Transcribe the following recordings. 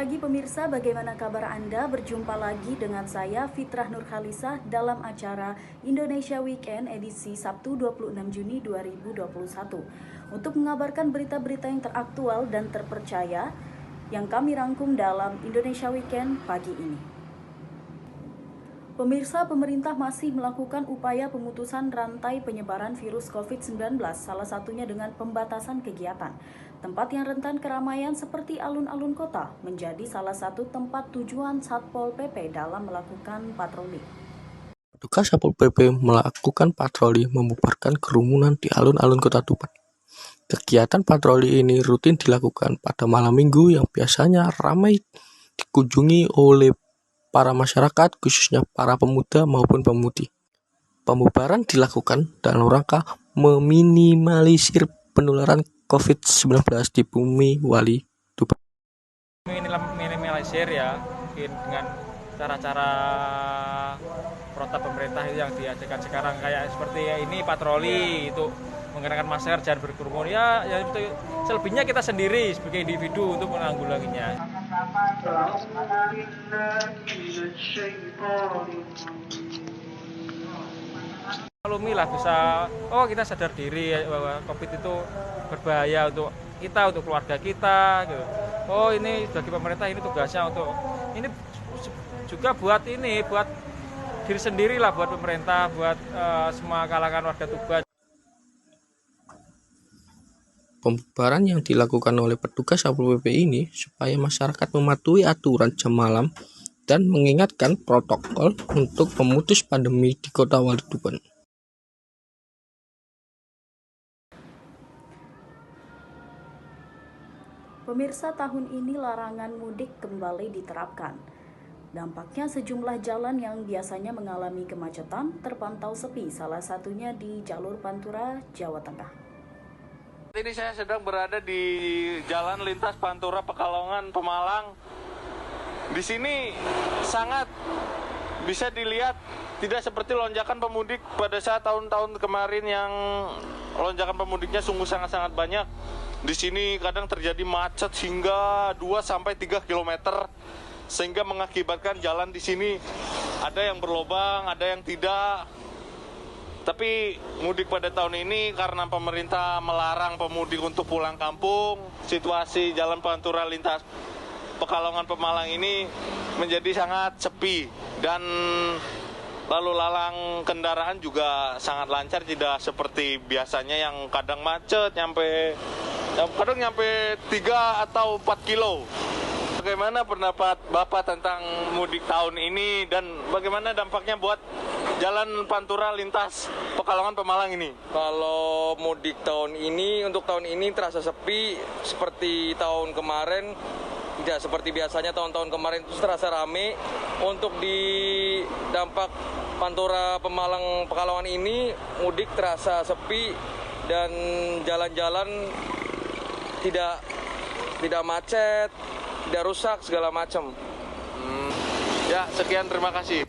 pagi pemirsa, bagaimana kabar Anda? Berjumpa lagi dengan saya Fitrah Nurhalisah dalam acara Indonesia Weekend edisi Sabtu 26 Juni 2021 untuk mengabarkan berita-berita yang teraktual dan terpercaya yang kami rangkum dalam Indonesia Weekend pagi ini. Pemirsa, pemerintah masih melakukan upaya pemutusan rantai penyebaran virus COVID-19, salah satunya dengan pembatasan kegiatan. Tempat yang rentan keramaian seperti alun-alun kota menjadi salah satu tempat tujuan Satpol PP dalam melakukan patroli. Petugas Satpol PP melakukan patroli membubarkan kerumunan di alun-alun kota Tuban. Kegiatan patroli ini rutin dilakukan pada malam minggu yang biasanya ramai dikunjungi oleh para masyarakat, khususnya para pemuda maupun pemudi. Pembubaran dilakukan dalam rangka meminimalisir penularan COVID-19 di Bumi Wali Tuban. Minimalisir ya, dengan cara-cara protap pemerintah yang diadakan sekarang kayak seperti ini patroli itu mengenakan masker, jangan berkerumun ya itu selebihnya kita sendiri sebagai individu untuk menanggulanginya. Maklumi lah bisa, kita sadar diri bahwa COVID itu berbahaya untuk kita, untuk keluarga kita gitu. Ini bagi pemerintah ini tugasnya untuk ini juga buat diri sendiri lah, buat pemerintah, buat semua kalangan warga Tuban. Pembubaran yang dilakukan oleh petugas Satpol PP ini supaya masyarakat mematuhi aturan jam malam dan mengingatkan protokol untuk memutus pandemi di Kota Wali Tuban. Pemirsa, tahun ini larangan mudik kembali diterapkan. Dampaknya sejumlah jalan yang biasanya mengalami kemacetan terpantau sepi, salah satunya di jalur Pantura, Jawa Tengah. Ini saya sedang berada di Jalan Lintas Pantura Pekalongan Pemalang. Di sini sangat bisa dilihat tidak seperti lonjakan pemudik pada saat tahun-tahun kemarin yang lonjakan pemudiknya sungguh sangat-sangat banyak. Di sini kadang terjadi macet hingga 2-3 km sehingga mengakibatkan jalan di sini ada yang berlobang, ada yang tidak. Tapi mudik pada tahun ini karena pemerintah melarang pemudik untuk pulang kampung, situasi Jalan Pantura lintas Pekalongan Pemalang ini menjadi sangat sepi dan lalu lalang kendaraan juga sangat lancar, tidak seperti biasanya yang kadang macet kadang nyampe 3 atau 4 kilo. Bagaimana pendapat Bapak tentang mudik tahun ini dan bagaimana dampaknya buat Jalan Pantura lintas Pekalongan Pemalang ini? Kalau mudik untuk tahun ini terasa sepi seperti tahun kemarin, tidak seperti biasanya tahun-tahun kemarin itu terasa rame. Untuk di dampak Pantura Pemalang Pekalongan ini mudik terasa sepi dan jalan-jalan tidak macet, tidak rusak segala macam. Ya, sekian, terima kasih.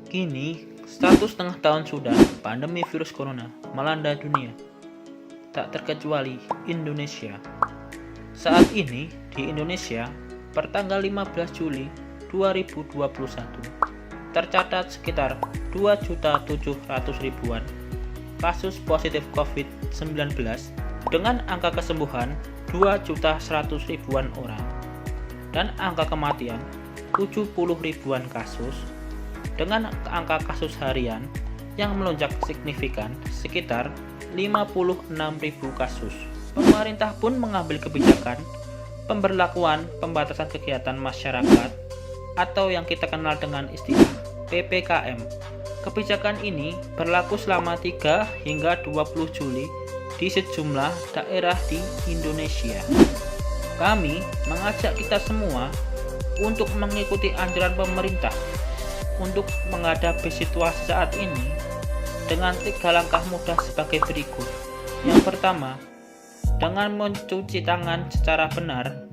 Kini, 1,5 tahun sudah pandemi virus corona melanda dunia, tak terkecuali Indonesia. Saat ini di Indonesia, pertanggal 15 Juli 2021, tercatat sekitar 2.700.000-an kasus positif COVID-19 dengan angka kesembuhan 2.100.000-an orang dan angka kematian 70.000-an kasus dengan angka kasus harian yang melonjak signifikan sekitar 56.000 kasus. Pemerintah pun mengambil kebijakan pemberlakuan pembatasan kegiatan masyarakat atau yang kita kenal dengan istilah PPKM. Kebijakan ini berlaku selama 3 hingga 20 Juli di sejumlah daerah di Indonesia. Kami mengajak kita semua untuk mengikuti anjuran pemerintah untuk menghadapi situasi saat ini dengan 3 langkah mudah sebagai berikut. Yang pertama, dengan mencuci tangan secara benar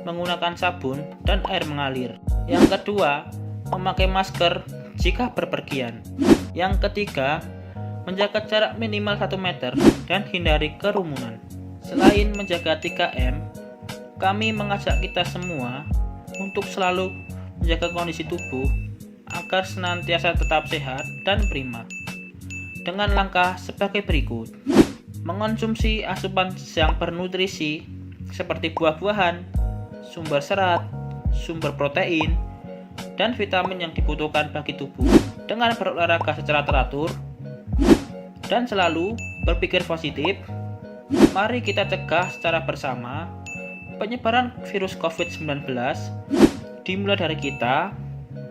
menggunakan sabun dan air mengalir. Yang kedua, memakai masker jika berpergian. Yang ketiga, menjaga jarak minimal 1 meter dan hindari kerumunan. Selain menjaga 3M, kami mengajak kita semua untuk selalu menjaga kondisi tubuh agar senantiasa tetap sehat dan prima. Dengan langkah sebagai berikut: mengonsumsi asupan yang bernutrisi seperti buah-buahan, sumber serat, sumber protein, dan vitamin yang dibutuhkan bagi tubuh, dengan berolahraga secara teratur, dan selalu berpikir positif. Mari kita cegah secara bersama penyebaran virus COVID-19, dimulai dari kita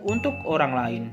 untuk orang lain.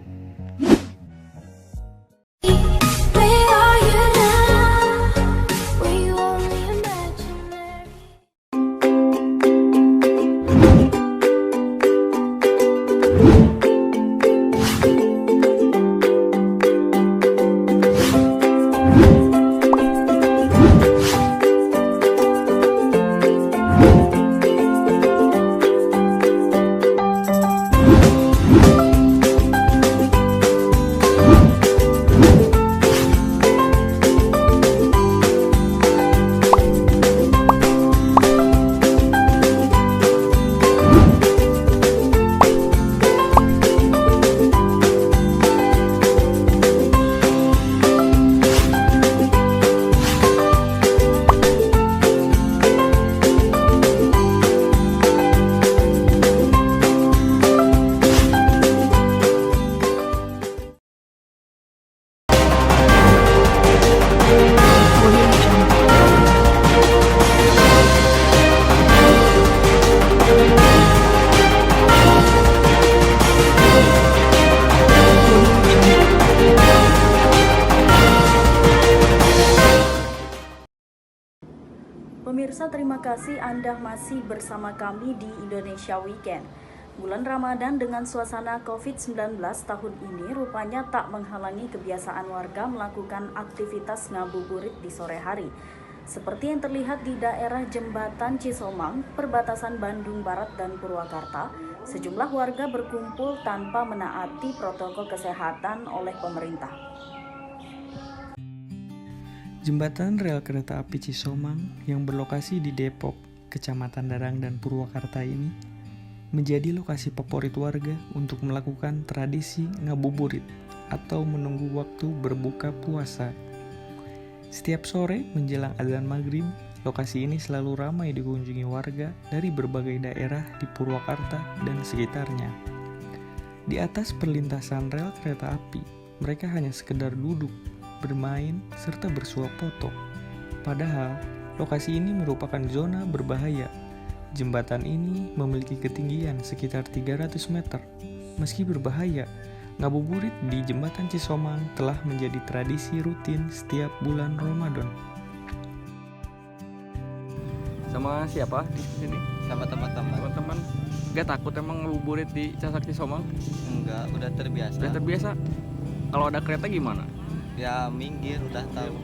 Pemirsa, terima kasih Anda masih bersama kami di Indonesia Weekend. Bulan Ramadan dengan suasana COVID-19 tahun ini rupanya tak menghalangi kebiasaan warga melakukan aktivitas ngabuburit di sore hari. Seperti yang terlihat di daerah Jembatan Cisomang, perbatasan Bandung Barat dan Purwakarta, sejumlah warga berkumpul tanpa menaati protokol kesehatan oleh pemerintah. Jembatan rel kereta api Cisomang yang berlokasi di Depok, Kecamatan Darang dan Purwakarta ini menjadi lokasi favorit warga untuk melakukan tradisi ngabuburit atau menunggu waktu berbuka puasa. Setiap sore menjelang adzan maghrib, lokasi ini selalu ramai dikunjungi warga dari berbagai daerah di Purwakarta dan sekitarnya. Di atas perlintasan rel kereta api, mereka hanya sekedar duduk, bermain, serta bersuap foto. Padahal, lokasi ini merupakan zona berbahaya. Jembatan ini memiliki ketinggian sekitar 300 meter. Meski berbahaya, ngabuburit di Jembatan Cisomang telah menjadi tradisi rutin setiap bulan Ramadan. Sama siapa di sini? Sama teman-teman. Teman-teman. Gak takut emang ngabuburit di Casak Cisomang? Enggak, udah terbiasa. Udah terbiasa? Kalau ada kereta gimana? Ya minggir, udah tahu.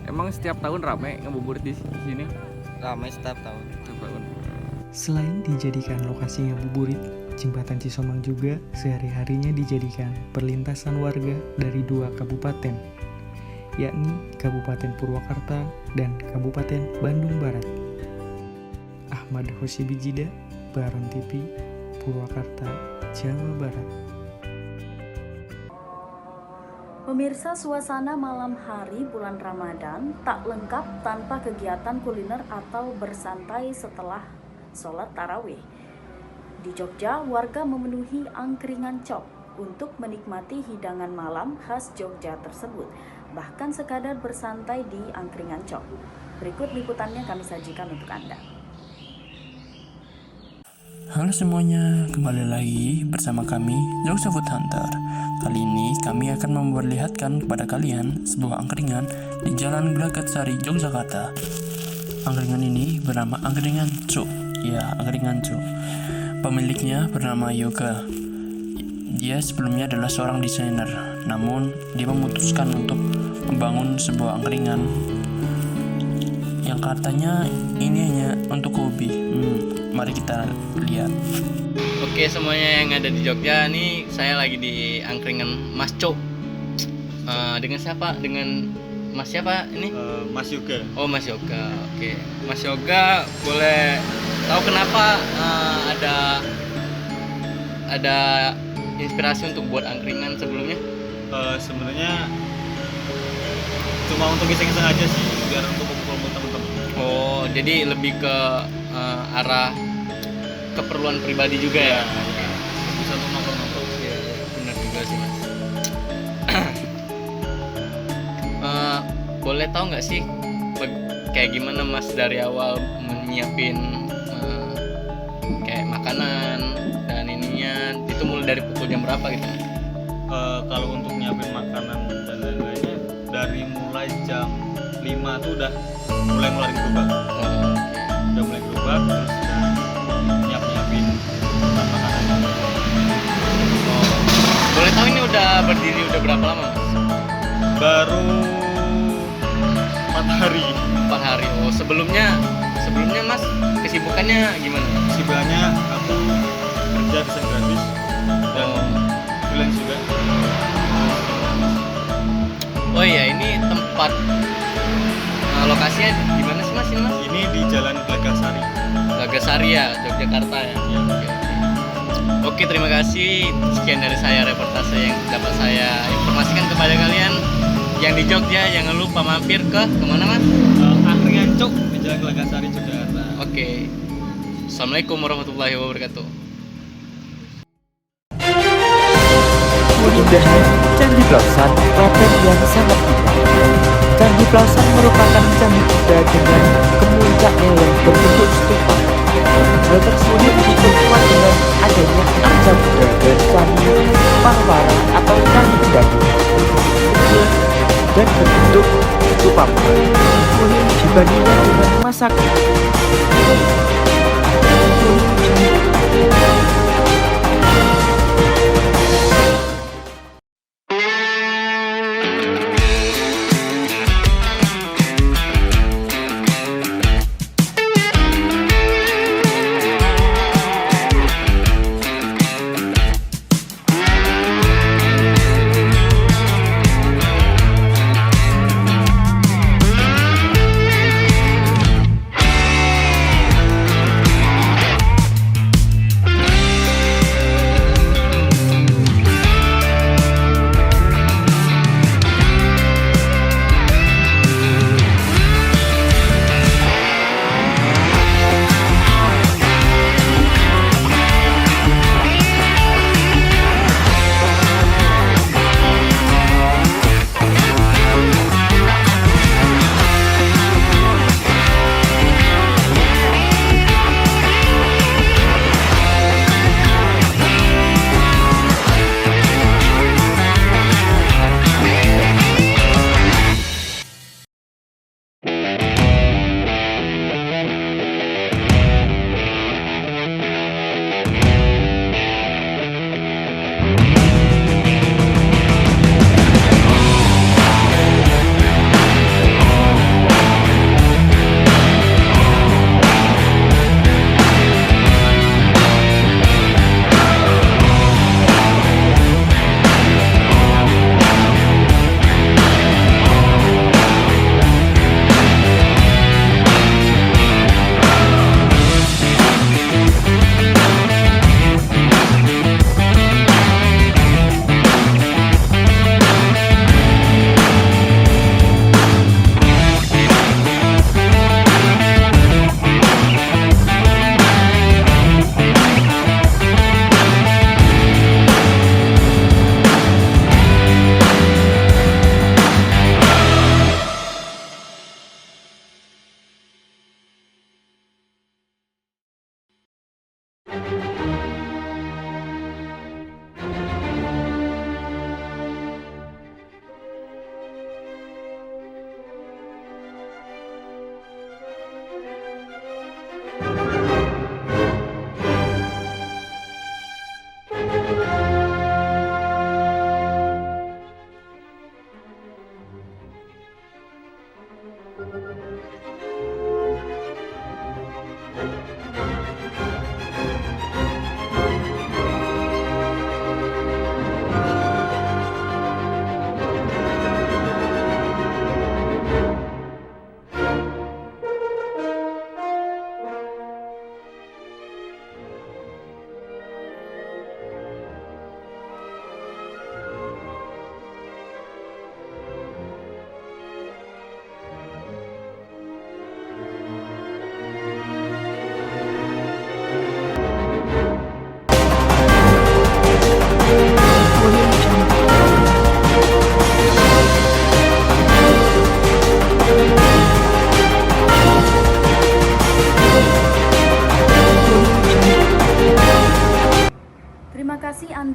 Emang setiap tahun ramai ngabuburit di sini? Ramai setiap tahun. Selain dijadikan lokasi ngabuburit, Jembatan Cisomang juga sehari-harinya dijadikan perlintasan warga dari 2 kabupaten, yakni Kabupaten Purwakarta dan Kabupaten Bandung Barat. Ahmad Hosibijida, Baron TV, Purwakarta, Jawa Barat. Pemirsa, suasana malam hari bulan Ramadan tak lengkap tanpa kegiatan kuliner atau bersantai setelah sholat tarawih. Di Jogja, warga memenuhi angkringan cok untuk menikmati hidangan malam khas Jogja tersebut, bahkan sekadar bersantai di angkringan cok. Berikut liputannya kami sajikan untuk Anda. Halo semuanya, kembali lagi bersama kami Jogja Food Hunter. Kali ini kami akan memperlihatkan kepada kalian sebuah angkringan di Jalan Glagatsari, Yogyakarta. Angkringan ini bernama Angkringan Cuk Ya, angkringan cu. Pemiliknya bernama Yoga. Dia sebelumnya adalah seorang desainer, namun dia memutuskan untuk membangun sebuah angkringan yang katanya ini hanya untuk hobi. Mari kita lihat. Oke semuanya yang ada di Jogja, nih saya lagi di angkringan Mas Cok. Dengan siapa? Dengan Mas siapa ini? Mas Yoga. Oh Mas Yoga. Oke. Mas Yoga, boleh tahu kenapa ada inspirasi untuk buat angkringan sebelumnya? Sebenarnya cuma untuk iseng-iseng aja sih, biar untuk kumpul teman-teman. Oh, jadi lebih ke arah keperluan pribadi juga ya? Bisa untuk nongkrong-nongkrong. Iya, benar juga sih Mas. Boleh tahu nggak sih kayak gimana Mas dari awal menyiapin kayak makanan dan ininya, itu mulai dari pukul jam berapa gitu Mas? Kalau untuk nyiapin makanan dan lain-lainnya dari mulai jam 5 tuh udah mulai gerobak. Udah mulai gerobak, terus nyiapin makanan. Boleh tahu ini udah berdiri udah berapa lama Mas? Baru 4 hari. 4 hari. Oh, sebelumnya Mas kesibukannya gimana? Kesibukannya aku kerja desain grafis dan freelance juga. Oh iya, ini tempat lokasinya di mana sih Mas ini Mas? Ini di Jalan Gelagasari. Gelagasari ya, Yogyakarta ya. Ya. Oke, terima kasih. Sekian dari saya reportase yang dapat saya informasikan kepada kalian yang di Jogja. Jangan lupa mampir ke kemana Mas? Angkringan Cok di Jalan Gelagasari, Yogyakarta. Oke. Assalamualaikum warahmatullahi wabarakatuh. Keindahan Candi Plausan, Klaten yang sangat indah. Candi Plausan merupakan candi Buddha dengan kemuncaknya yang berbentuk stupa. Hal tersebut diperkuat dengan adanya arca Buddha dan candi Parwara atau candi Batu kecil dan berbentuk stupa unik dibandingkan dengan masa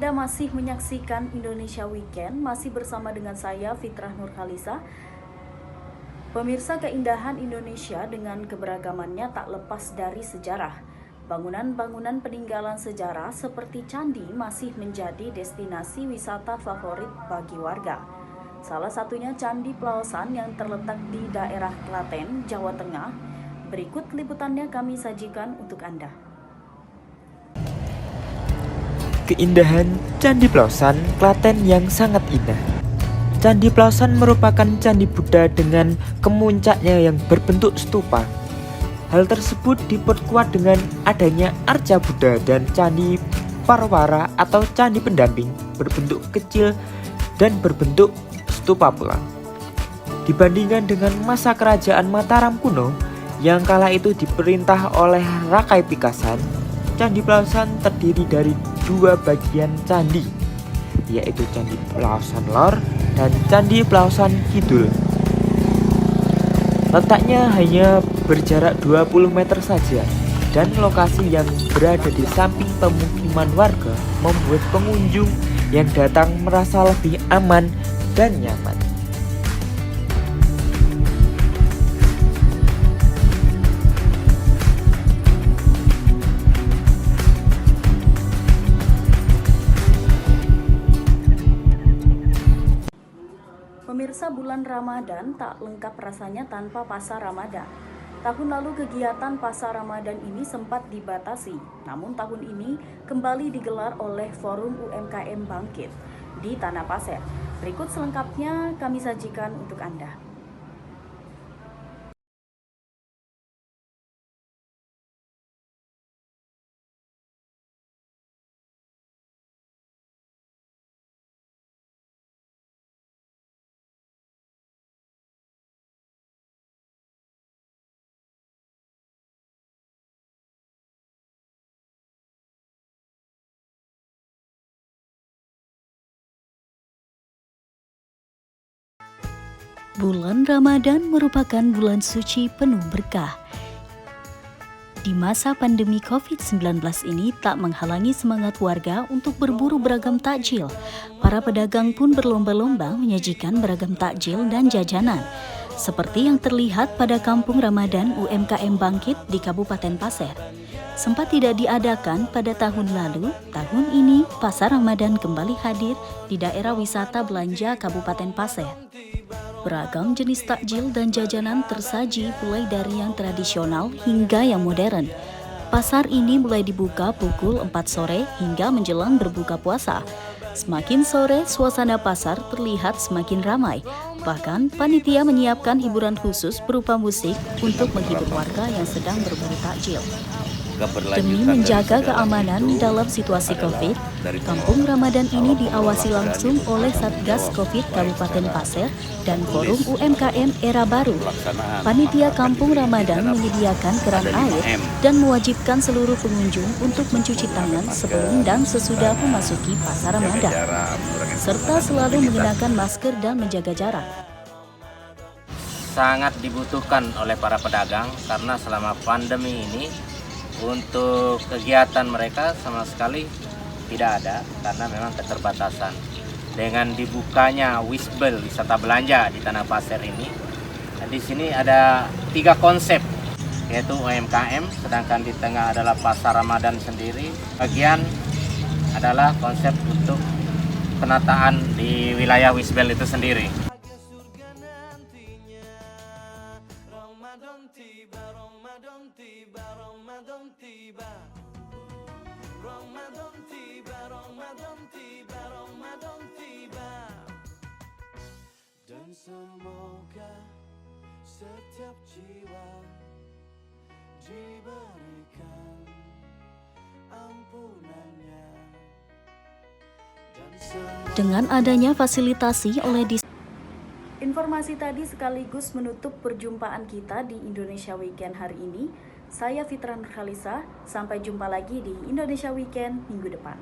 Anda masih menyaksikan Indonesia Weekend, masih bersama dengan saya Fitrah Nurkhalisa. Pemirsa, keindahan Indonesia dengan keberagamannya tak lepas dari sejarah. Bangunan-bangunan peninggalan sejarah seperti candi masih menjadi destinasi wisata favorit bagi warga. Salah satunya Candi Plaosan yang terletak di daerah Klaten, Jawa Tengah. Berikut liputannya kami sajikan untuk Anda. Keindahan Candi Plaosan, Klaten yang sangat indah. Candi Plaosan merupakan candi Buddha dengan kemuncaknya yang berbentuk stupa. Hal tersebut diperkuat dengan adanya arca Buddha dan Candi Parwara atau candi pendamping berbentuk kecil dan berbentuk stupa pula. Dibandingkan dengan masa kerajaan Mataram kuno yang kala itu diperintah oleh Rakai Pikasan, Candi Plaosan terdiri dari dua bagian candi, yaitu Candi Plaosan Lor dan Candi Plaosan Kidul. Letaknya hanya berjarak 20 meter saja, dan lokasi yang berada di samping pemukiman warga membuat pengunjung yang datang merasa lebih aman dan nyaman. Pemirsa, bulan Ramadan tak lengkap rasanya tanpa pasar Ramadan. Tahun lalu kegiatan pasar Ramadan ini sempat dibatasi, namun tahun ini kembali digelar oleh Forum UMKM Bangkit di Tanah Pasir. Berikut selengkapnya kami sajikan untuk Anda. Bulan Ramadan merupakan bulan suci penuh berkah. Di masa pandemi COVID-19 ini tak menghalangi semangat warga untuk berburu beragam takjil. Para pedagang pun berlomba-lomba menyajikan beragam takjil dan jajanan, seperti yang terlihat pada Kampung Ramadan UMKM Bangkit di Kabupaten Pasir. Sempat tidak diadakan pada tahun lalu, tahun ini Pasar Ramadan kembali hadir di daerah wisata belanja Kabupaten Pasir. Beragam jenis takjil dan jajanan tersaji mulai dari yang tradisional hingga yang modern. Pasar ini mulai dibuka pukul 4 sore hingga menjelang berbuka puasa. Semakin sore, suasana pasar terlihat semakin ramai. Bahkan, panitia menyiapkan hiburan khusus berupa musik untuk menghibur warga yang sedang berburu takjil. Demi menjaga keamanan dalam situasi COVID, Kampung Ramadan ini diawasi langsung oleh Satgas COVID Kabupaten Pasir dan Forum UMKM Era Baru. Panitia Kampung Ramadan menyediakan keran air dan mewajibkan seluruh pengunjung untuk mencuci tangan sebelum dan sesudah memasuki Pasar Ramadan, serta selalu mengenakan masker dan menjaga jarak. Sangat dibutuhkan oleh para pedagang karena selama pandemi ini untuk kegiatan mereka sama sekali tidak ada karena memang keterbatasan. Dengan dibukanya Wisbel wisata belanja di Tanah Pasir ini, di sini ada 3 konsep, yaitu UMKM, sedangkan di tengah adalah Pasar Ramadan sendiri. Bagian adalah konsep untuk penataan di wilayah Wisbel itu sendiri. Dan semoga setiap jiwa diberikan ampunannya. Dengan adanya fasilitasi oleh Informasi tadi sekaligus menutup perjumpaan kita di Indonesia Weekend hari ini. Saya Fitrah Nurkhalisa, sampai jumpa lagi di Indonesia Weekend minggu depan.